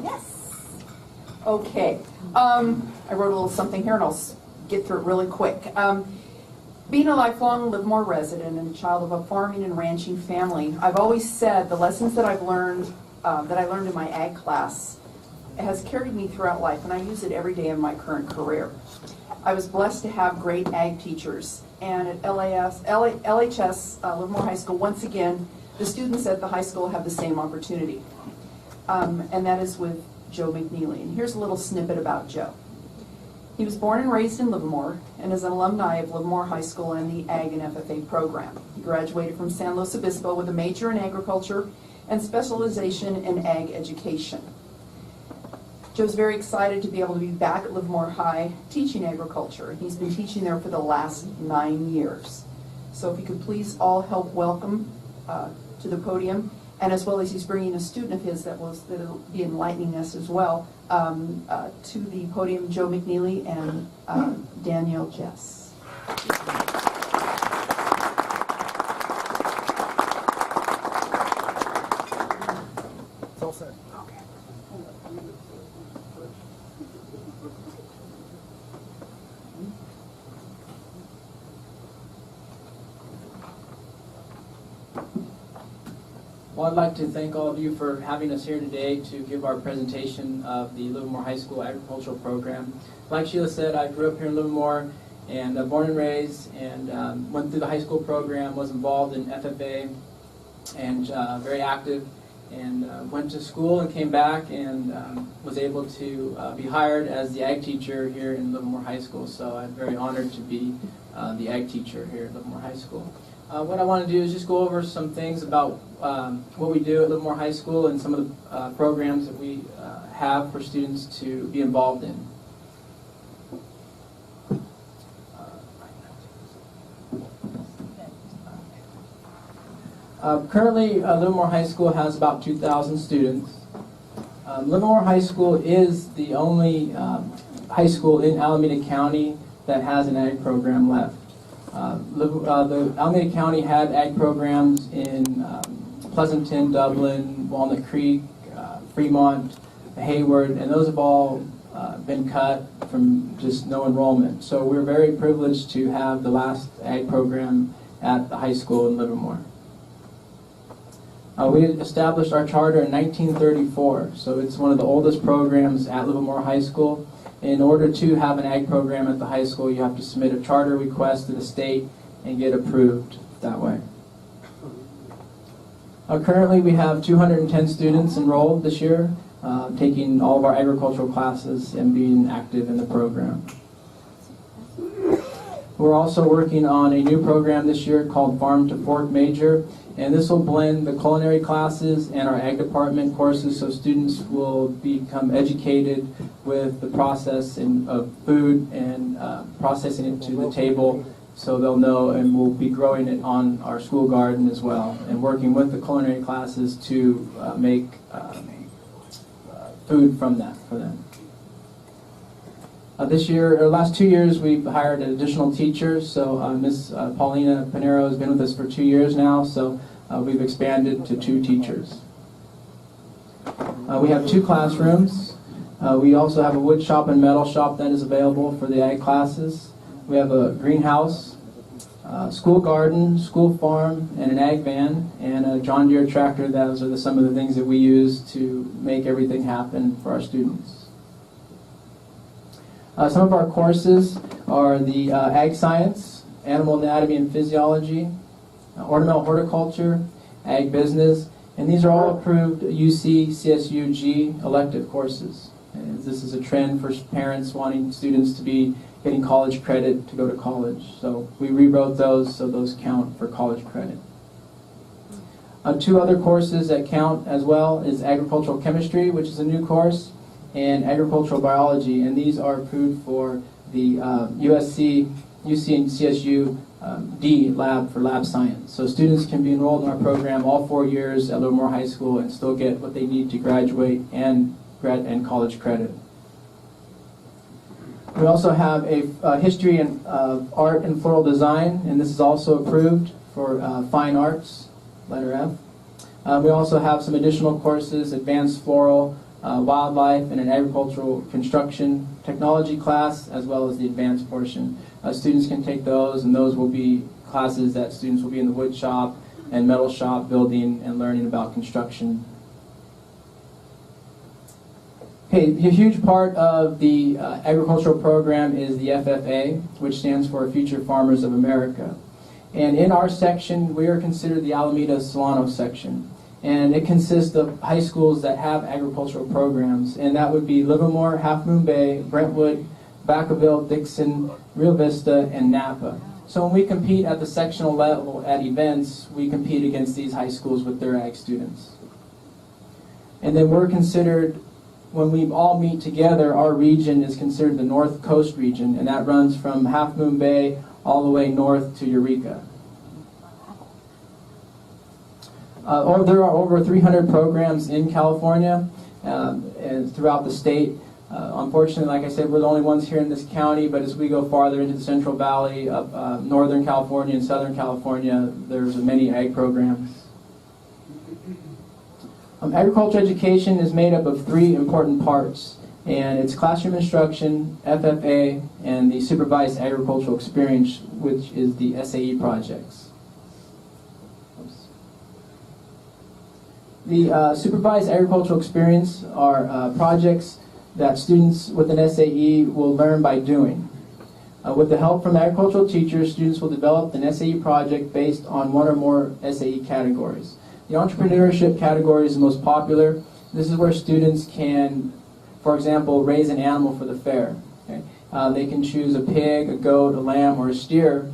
Yes. Okay. I wrote a little something here, and I'll get through it really quick. Being a lifelong Livermore resident and a child of a farming and ranching family, I've always said the lessons that I've learned, that I learned in my ag class, has carried me throughout life, and I use it every day in my current career. I was blessed to have great ag teachers, and at LHS, Livermore High School, once again, the students at the high school have the same opportunity, and that is with Joe Mcnealy. And here's a little snippet about Joe. He was born and raised in Livermore and is an alumni of Livermore High School and the Ag and FFA program. He graduated from San Luis Obispo with a major in agriculture and specialization in ag education. Joe's very excited to be able to be back at Livermore High teaching agriculture. He's been teaching there for the last 9 years. So if you could please all help welcome to the podium, and as well as he's bringing a student of his that'll be enlightening us as well, to the podium, Joe Mcnealy and Danielle Jess. It's all set. Okay. Well, I'd like to thank all of you for having us here today to give our presentation of the Livermore High School Agricultural Program. Like Sheila said, I grew up here in Livermore and born and raised, and went through the high school program, was involved in FFA, and very active, and went to school and came back and was able to be hired as the ag teacher here in Livermore High School. So I'm very honored to be the ag teacher here at Livermore High School. What I want to do is just go over some things about what we do at Livermore High School and some of the programs that we have for students to be involved in. Currently, Livermore High School has about 2,000 students. Livermore High School is the only high school in Alameda County that has an ag program left. The Alameda County had ag programs in Pleasanton, Dublin, Walnut Creek, Fremont, Hayward, and those have all been cut from just no enrollment. So we're very privileged to have the last ag program at the high school in Livermore. We established our charter in 1934, so it's one of the oldest programs at Livermore High School. In order to have an ag program at the high school, you have to submit a charter request to the state and get approved that way. Currently, we have 210 students enrolled this year, taking all of our agricultural classes and being active in the program. We're also working on a new program this year called Farm to Fork Major, and this will blend the culinary classes and our ag department courses, so students will become educated with the process of food and processing it to the table, so they'll know, and we'll be growing it on our school garden as well, and working with the culinary classes to make food from that for them. This year, or last 2 years, we've hired an additional teacher. So Ms. Paulina Pinero has been with us for 2 years now, so we've expanded to 2 teachers. We have 2 classrooms. We also have a wood shop and metal shop that is available for the ag classes. We have a greenhouse, school garden, school farm, and an ag van, and a John Deere tractor. Those are some of the things that we use to make everything happen for our students. Some of our courses are the ag science, animal anatomy and physiology, ornamental horticulture, ag business, and these are all approved UC, CSU, G elective courses. And this is a trend for parents wanting students to be getting college credit to go to college. So we rewrote those so those count for college credit. 2 other courses that count as well is agricultural chemistry, which is a new course, and agricultural biology, and these are approved for the USC, UC, and CSU D lab for lab science. So students can be enrolled in our program all 4 years at Livermore High School and still get what they need to graduate and college credit. We also have a history and art and floral design, and this is also approved for fine arts, letter F. We also have some additional courses, advanced floral, wildlife, and an agricultural construction technology class, as well as the advanced portion. Students can take those, and those will be classes that students will be in the wood shop and metal shop building and learning about construction. Okay, a huge part of the agricultural program is the FFA, which stands for Future Farmers of America. And in our section, we are considered the Alameda Solano section. And it consists of high schools that have agricultural programs, and that would be Livermore, Half Moon Bay, Brentwood, Vacaville, Dixon, Rio Vista, and Napa. So when we compete at the sectional level at events, we compete against these high schools with their ag students. And then we're considered, when we all meet together, our region is considered the North Coast region, and that runs from Half Moon Bay all the way north to Eureka. There are over 300 programs in California and throughout the state. Unfortunately, like I said, we're the only ones here in this county, but as we go farther into the Central Valley, of Northern California and Southern California, there's many ag programs. Agriculture education is made up of 3 important parts, and it's classroom instruction, FFA, and the supervised agricultural experience, which is the SAE projects. The supervised agricultural experience are projects that students with an SAE will learn by doing. With the help from agricultural teachers, students will develop an SAE project based on 1 or more SAE categories. The entrepreneurship category is the most popular. This is where students can, for example, raise an animal for the fair. Okay? They can choose a pig, a goat, a lamb, or a steer,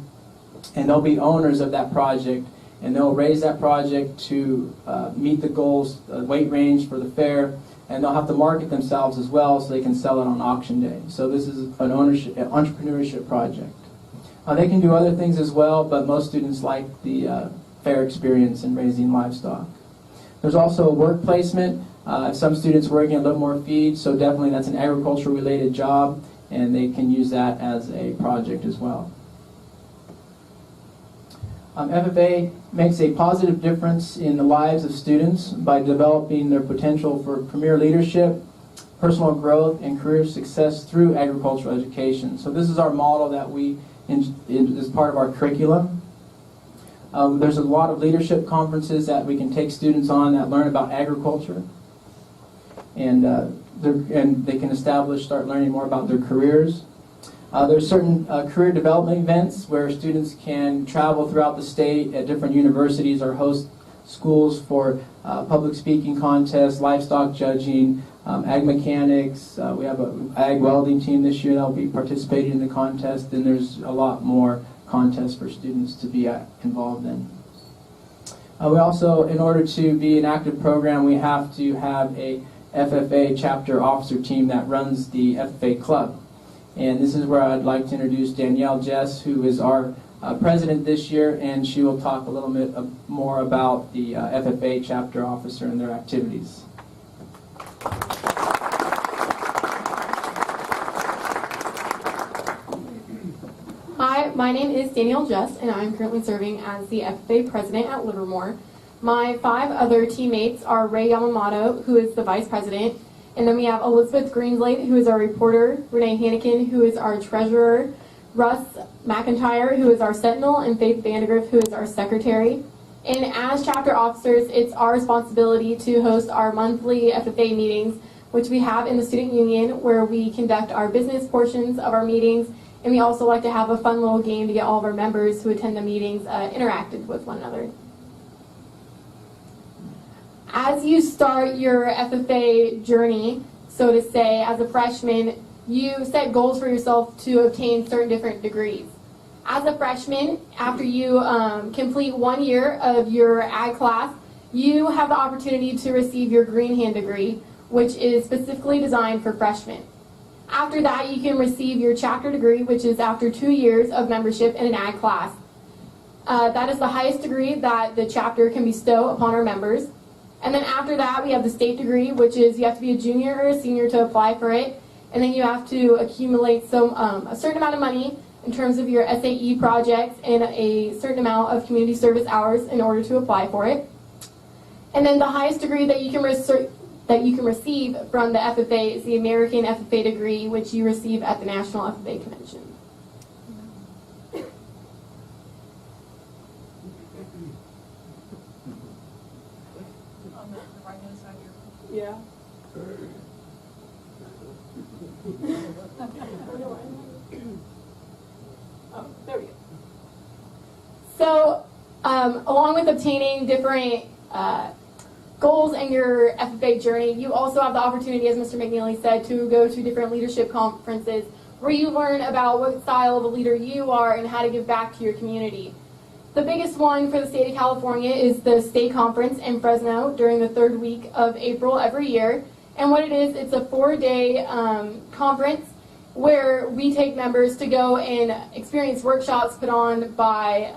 and they'll be owners of that project, and they'll raise that project to meet the goals, weight range for the fair, and they'll have to market themselves as well so they can sell it on auction day. So this is an entrepreneurship project. They can do other things as well, but most students like the fair experience in raising livestock. There's also work placement. Some students working at Livermore Feed, so definitely that's an agricultural related job, and they can use that as a project as well. FFA makes a positive difference in the lives of students by developing their potential for premier leadership, personal growth, and career success through agricultural education. So this is our model that we, as part of our curriculum. There's a lot of leadership conferences that we can take students on that learn about agriculture, and they can start learning more about their careers. There's certain career development events where students can travel throughout the state at different universities or host schools for public speaking contests, livestock judging, ag mechanics. We have an ag welding team this year that will be participating in the contest, and there's a lot more contests for students to be involved in. We also, in order to be an active program, we have to have a FFA chapter officer team that runs the FFA club. And this is where I'd like to introduce Danielle Jess, who is our president this year, and she will talk a little bit more about the FFA chapter officer and their activities. Hi, my name is Danielle Jess, and I'm currently serving as the FFA president at Livermore. My 5 other teammates are Ray Yamamoto, who is the vice president, and then we have Elizabeth Greenslade, who is our reporter, Renee Hannikin, who is our treasurer, Russ McIntyre, who is our sentinel, and Faith Vandegrift, who is our secretary. And as chapter officers, it's our responsibility to host our monthly FFA meetings, which we have in the student union, where we conduct our business portions of our meetings, and we also like to have a fun little game to get all of our members who attend the meetings interacted with one another. As you start your FFA journey, so to say, as a freshman, you set goals for yourself to obtain certain different degrees. As a freshman, after you complete 1 year of your ag class, you have the opportunity to receive your green hand degree, which is specifically designed for freshmen. After that, you can receive your chapter degree, which is after 2 years of membership in an ag class. That is the highest degree that the chapter can bestow upon our members. And then after that, we have the state degree, which is you have to be a junior or a senior to apply for it. And then you have to accumulate a certain amount of money in terms of your SAE projects and a certain amount of community service hours in order to apply for it. And then the highest degree that you can that you can receive from the FFA is the American FFA degree, which you receive at the National FFA Convention. On the right-hand side here. Yeah. Oh, there we go. So, along with obtaining different goals in your FFA journey, you also have the opportunity, as Mr. Mcnealy said, to go to different leadership conferences where you learn about what style of a leader you are and how to give back to your community. The biggest one for the state of California is the state conference in Fresno during the third week of April every year. And what it is, it's a 4-day conference where we take members to go and experience workshops put on by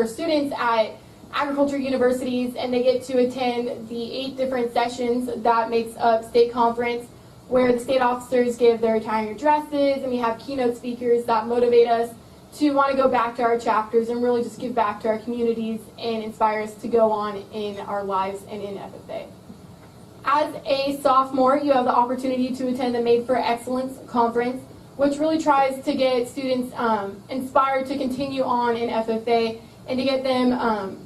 students at agriculture universities, and they get to attend the 8 different sessions that makes up state conference, where the state officers give their retiring addresses, and we have keynote speakers that motivate us to want to go back to our chapters and really just give back to our communities and inspire us to go on in our lives and in FFA. As a sophomore, you have the opportunity to attend the Made for Excellence conference, which really tries to get students inspired to continue on in FFA and to get them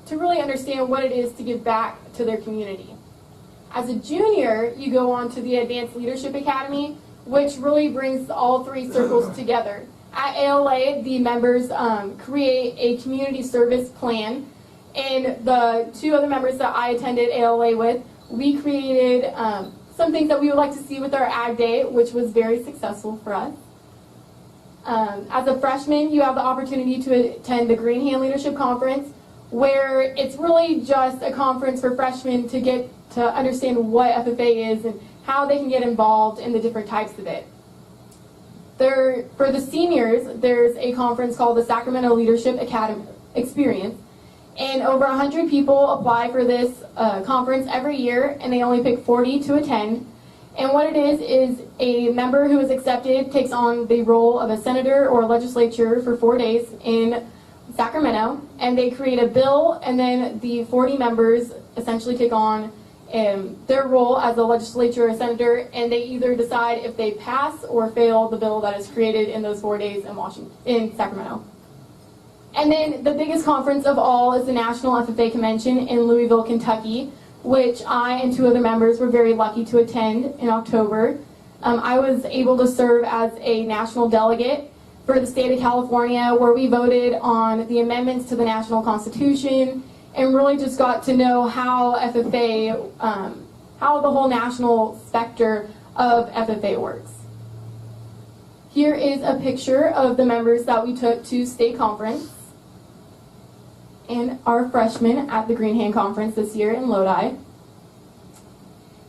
to really understand what it is to give back to their community. As a junior, you go on to the Advanced Leadership Academy, which really brings all 3 circles together. At ALA, the members create a community service plan, and the 2 other members that I attended ALA with, we created some things that we would like to see with our Ag Day, which was very successful for us. As a freshman, you have the opportunity to attend the Green Hand Leadership Conference, where it's really just a conference for freshmen to get to understand what FFA is and how they can get involved in the different types of it. For the seniors, there's a conference called the Sacramento Leadership Academy Experience, and over 100 people apply for this conference every year, and they only pick 40 to attend. And what it is a member who is accepted takes on the role of a senator or legislature for 4 days in Sacramento, and they create a bill, and then the 40 members essentially take on their role as a legislature or senator, and they either decide if they pass or fail the bill that is created in those 4 days in Sacramento. And then the biggest conference of all is the National FFA Convention in Louisville, Kentucky, which I and 2 other members were very lucky to attend in October. I was able to serve as a national delegate for the state of California, where we voted on the amendments to the national constitution and really just got to know how FFA, how the whole national specter of FFA works. Here is a picture of the members that we took to state conference and our freshmen at the Green Hand Conference this year in Lodi.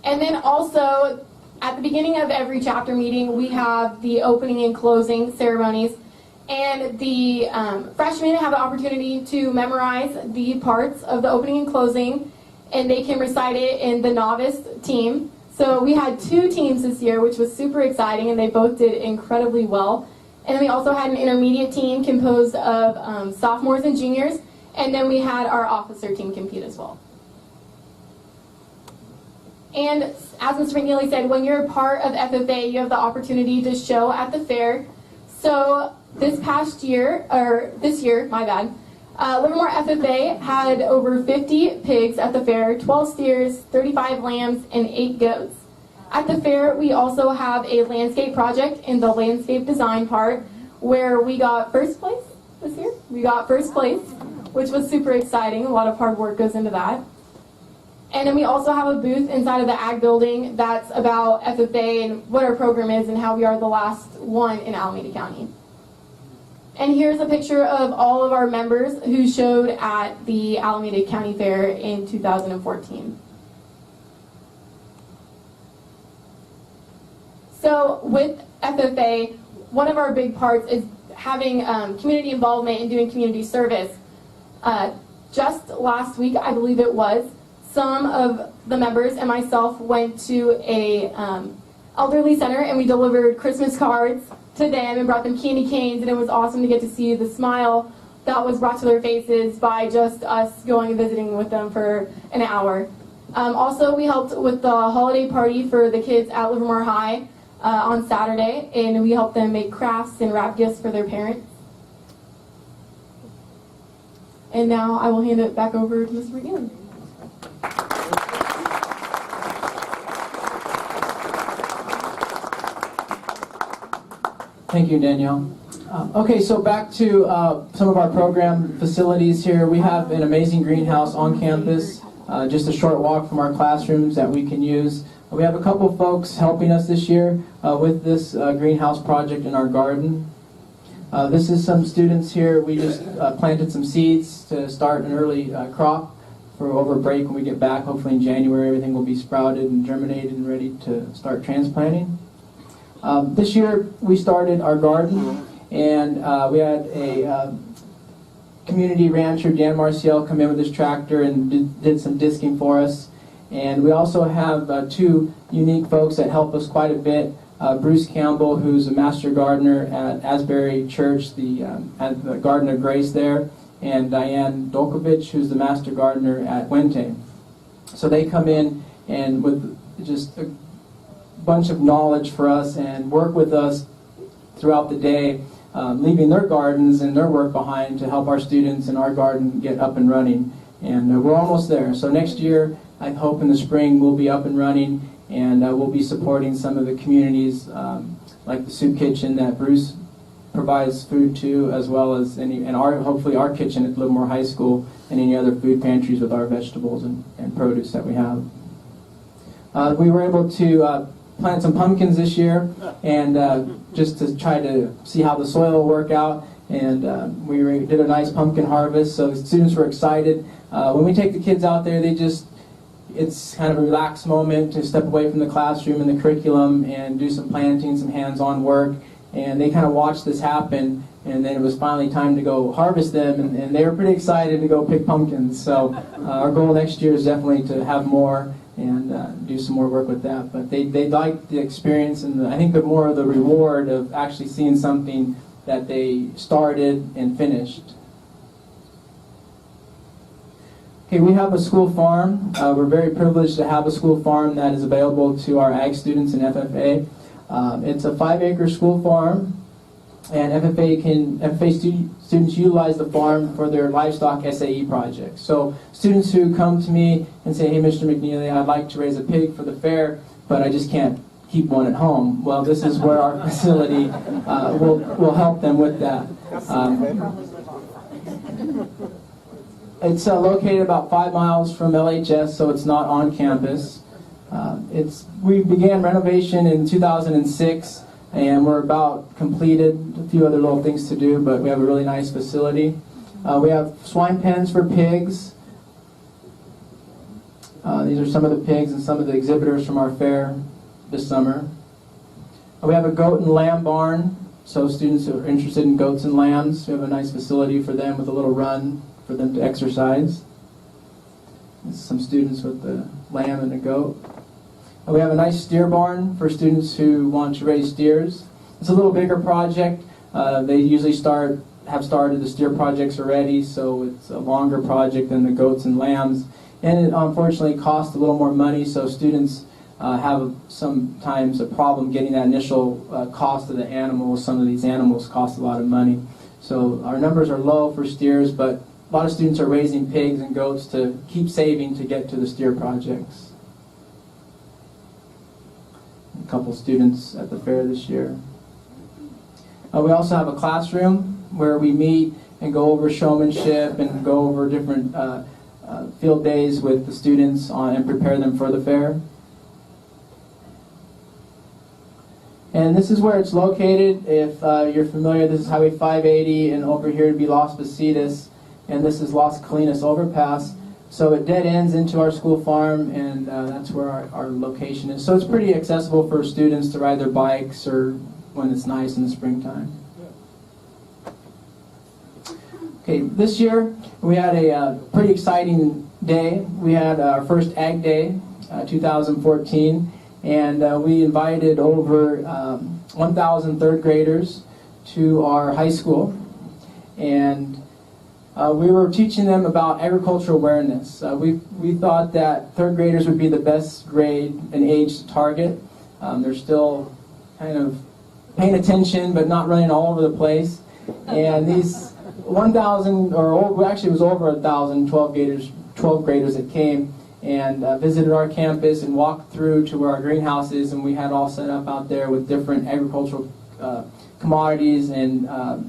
And then also, at the beginning of every chapter meeting, we have the opening and closing ceremonies. And the freshmen have the opportunity to memorize the parts of the opening and closing, and they can recite it in the novice team. So we had 2 teams this year, which was super exciting, and they both did incredibly well. And then we also had an intermediate team composed of sophomores and juniors, and then we had our officer team compete as well. And as Mr. Mcnealy said, when you're a part of FFA, you have the opportunity to show at the fair. So this year, Livermore FFA had over 50 pigs at the fair, 12 steers, 35 lambs, and 8 goats. At the fair, we also have a landscape project in the landscape design part, where we got first place this year. We got first place, which was super exciting. A lot of hard work goes into that. And then we also have a booth inside of the Ag building that's about FFA and what our program is and how we are the last one in Alameda County. And here's a picture of all of our members who showed at the Alameda County Fair in 2014. So with FFA, one of our big parts is having community involvement and doing community service. Just last week, I believe it was, some of the members and myself went to a elderly center, and we delivered Christmas cards to them and brought them candy canes, and it was awesome to get to see the smile that was brought to their faces by just us going and visiting with them for an hour. Also, we helped with the holiday party for the kids at Livermore High on Saturday, and we helped them make crafts and wrap gifts for their parents. And now I will hand it back over to Mr. Mcnealy. Thank you, Danielle. Okay, so back to some of our program facilities here. We have an amazing greenhouse on campus, just a short walk from our classrooms that we can use. We have a couple folks helping us this year with this greenhouse project in our garden. This is some students here. We just planted some seeds to start an early crop for over break when we get back. Hopefully in January everything will be sprouted and germinated and ready to start transplanting. This year we started our garden, and we had a community rancher, Dan Marcial, come in with his tractor and did some disking for us. And we also have two unique folks that help us quite a bit. Bruce Campbell, who's a master gardener at Asbury Church, at the Garden of Grace there, and Diane Dolkovich, who's the master gardener at Wente. So they come in and with just a bunch of knowledge for us and work with us throughout the day, leaving their gardens and their work behind to help our students and our garden get up and running. And we're almost there. So next year, I hope in the spring we'll be up and running, and we'll be supporting some of the communities like the soup kitchen that Bruce provides food to, as well as hopefully our kitchen at Livermore High School and any other food pantries with our vegetables and produce that we have. We were able to plant some pumpkins this year, and just to try to see how the soil will work out. And we did a nice pumpkin harvest, so the students were excited. When we take the kids out there, it's kind of a relaxed moment to step away from the classroom and the curriculum and do some planting, some hands-on work. And they kind of watched this happen, and then it was finally time to go harvest them, and they were pretty excited to go pick pumpkins. So our goal next year is definitely to have more and do some more work with that. But they liked the experience, and I think the more of the reward of actually seeing something that they started and finished. Okay, we have a school farm. We're very privileged to have a school farm that is available to our ag students in FFA. It's a 5-acre school farm, and FFA students utilize the farm for their livestock SAE projects. So students who come to me and say, hey, Mr. Mcnealy, I'd like to raise a pig for the fair, but I just can't keep one at home. Well, this is where our facility will help them with that. It's located about 5 miles from LHS, so it's not on campus. We began renovation in 2006, and we're about completed. A few other little things to do, but we have a really nice facility. We have swine pens for pigs. These are some of the pigs and some of the exhibitors from our fair this summer. We have a goat and lamb barn, so students who are interested in goats and lambs, we have a nice facility for them with a little run for them to exercise. Some students with the lamb and the goat. We have a nice steer barn for students who want to raise steers. It's a little bigger project. They usually have started the steer projects already, so it's a longer project than the goats and lambs. And it unfortunately costs a little more money, so students have sometimes a problem getting that initial cost of the animals. Some of these animals cost a lot of money. So our numbers are low for steers, but a lot of students are raising pigs and goats to keep saving to get to the steer projects. A couple students at the fair this year. We also have a classroom where we meet and go over showmanship and go over different field days with the students and prepare them for the fair. And this is where it's located. If you're familiar, this is Highway 580, and over here would be Las Positas, and this is Las Colinas Overpass. So it dead ends into our school farm, and that's where our location is. So it's pretty accessible for students to ride their bikes or when it's nice in the springtime. Okay, this year we had a pretty exciting day. We had our first Ag Day, 2014, and we invited over 1,000 third graders to our high school. And we were teaching them about agricultural awareness. We thought that third graders would be the best grade and age to target. They're still kind of paying attention, but not running all over the place. And these 1,000, or actually it was over 1,000 12 graders that came and visited our campus and walked through to where our greenhouse is, and we had all set up out there with different agricultural commodities and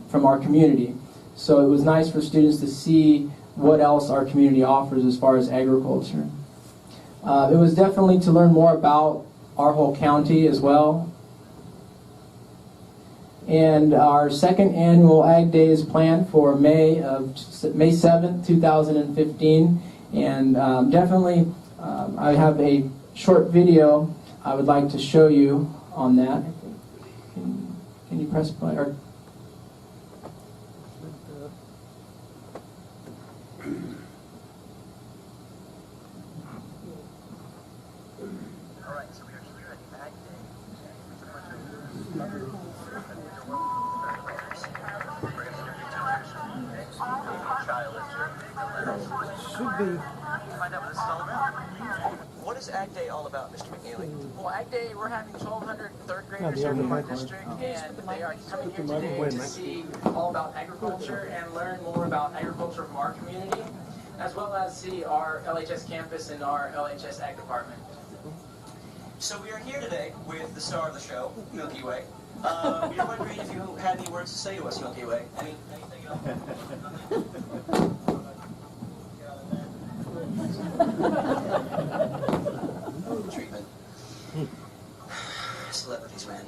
from our community. So it was nice for students to see what else our community offers as far as agriculture. It was definitely to learn more about our whole county as well. And our second annual Ag Day is planned for May 7th, 2015. And definitely, I have a short video I would like to show you on that. Can you press play? Or Alright, so we are here at Ag Day. Should be. Find out what this is all about. What is Ag Day all about, Mr. Mcnealy? Well, Ag Day, we're having 1,200 third graders here from our district, and they are coming here today to see all about agriculture and learn more about agriculture from our community, as well as see our LHS campus and our LHS Ag department. So we are here today with the star of the show, Milky Way. We were wondering if you had any words to say to us, Milky Way. Anything else? Treatment. Celebrities, man.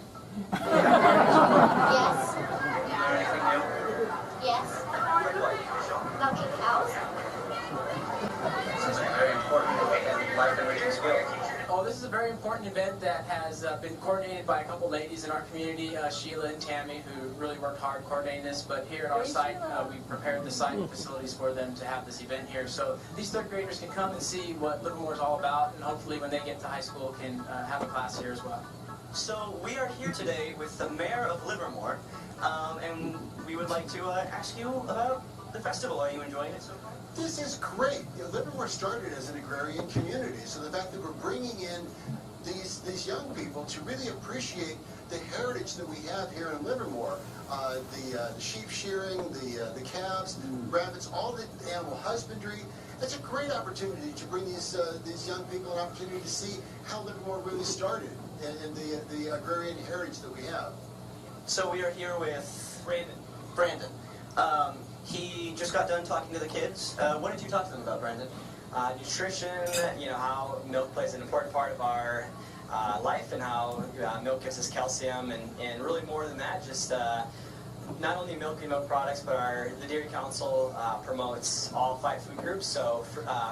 Yes. You learn anything new? Yes. Like what? Milking cows. Seems like a very important and life-enriching skill. Oh, this is a very important event that has been coordinated by a couple ladies in our community, Sheila and Tammy, who really worked hard coordinating this. But here at our site, we prepared the site and facilities for them to have this event here. So these third graders can come and see what Livermore is all about, and hopefully when they get to high school can have a class here as well. So we are here today with the mayor of Livermore, and we would like to ask you about the festival. Are you enjoying it so far? This is great. You know, Livermore started as an agrarian community, so the fact that we're bringing in these young people to really appreciate the heritage that we have here in Livermore, the sheep shearing, the calves, rabbits, all the animal husbandry. It's a great opportunity to bring these young people an opportunity to see how Livermore really started and the agrarian heritage that we have. So we are here with Brandon. He just got done talking to the kids. What did you talk to them about, Brandon? Nutrition, you know, how milk plays an important part of our life and how milk gives us calcium and really more than that, just not only milk and milk products, but the Dairy Council promotes all 5 food groups, so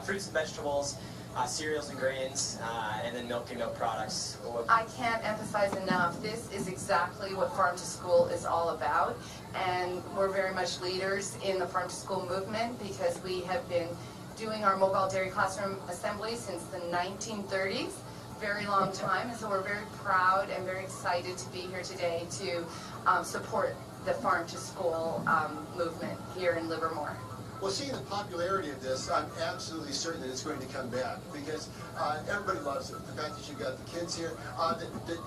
fruits and vegetables, cereals and grains, and then milk and milk products. I can't emphasize enough, this is exactly what Farm to School is all about, and we're very much leaders in the Farm to School movement because we have been doing our mobile dairy classroom assembly since the 1930s, very long time, and so we're very proud and very excited to be here today to support the Farm to School movement here in Livermore. Well, seeing the popularity of this, I'm absolutely certain that it's going to come back because everybody loves it. The fact that you've got the kids here,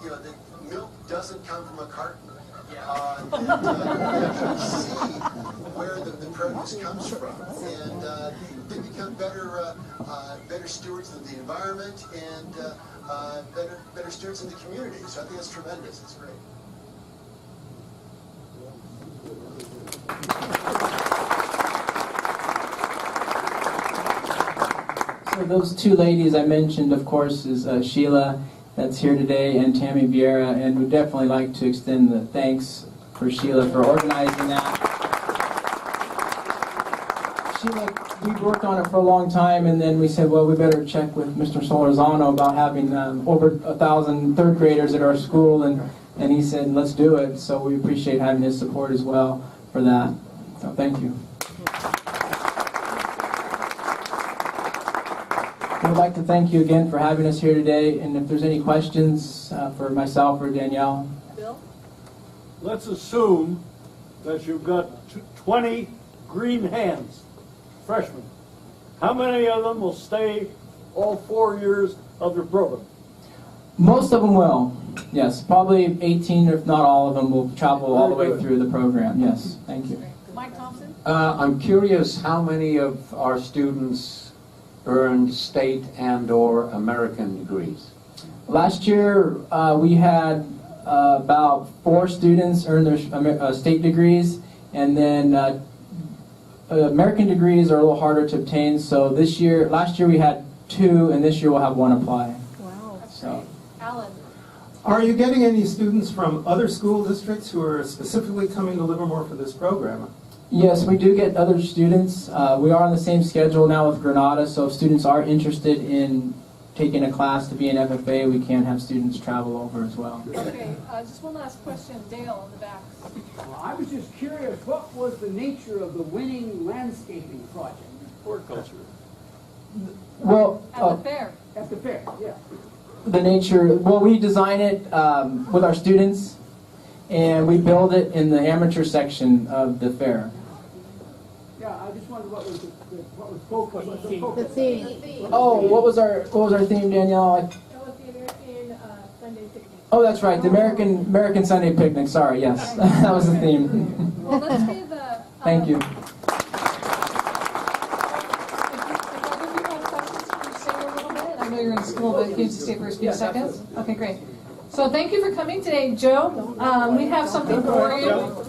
you know, the milk doesn't come from a carton. You actually see where the produce comes from, and they become better stewards of the environment and better stewards of the community. So I think that's tremendous. It's great. so those 2 ladies I mentioned, of course, is Sheila, that's here today, and Tammy Vieira, and we'd definitely like to extend the thanks for Sheila for organizing that. Sheila, we worked on it for a long time, and then we said, well, we better check with Mr. Solorzano about having over 1,000 third graders at our school, and he said, let's do it, so we appreciate having his support as well for that. So thank you. I would like to thank you again for having us here today, and if there's any questions for myself or Danielle. Bill? Let's assume that you've got 20 green hands. freshmen, how many of them will stay all 4 years of their program? Most of them will. Yes, probably 18, if not all of them, will travel all the way Very good. through the program. Yes, thank you. Mike Thompson? I'm curious how many of our students earned state and/or American degrees? Last year, we had about 4 students earn their state degrees, and then American degrees are a little harder to obtain. So last year we had 2, and this year we'll have 1 apply. Wow. So. Alan? Are you getting any students from other school districts who are specifically coming to Livermore for this program? Yes, we do get other students. We are on the same schedule now with Granada, so if students are interested in taking a class to be an FFA, we can have students travel over as well. Okay, just one last question. Dale in the back. I was just curious, what was the nature of the winning landscaping project? Horticulture. Well, At the fair. At the fair, yeah. the nature, well, we design it with our students, and we build it in the amateur section of the fair. Yeah, I just wondered what was focused. The theme. Oh, what was our theme, Danielle? That was the American Sunday picnic. Oh, that's right, the American Sunday picnic. Sorry, yes, that was the theme. Well, let's give Thank you. I know you're in school, but can you just stay for a few seconds? Okay, great. So thank you for coming today, Joe. We have something for you.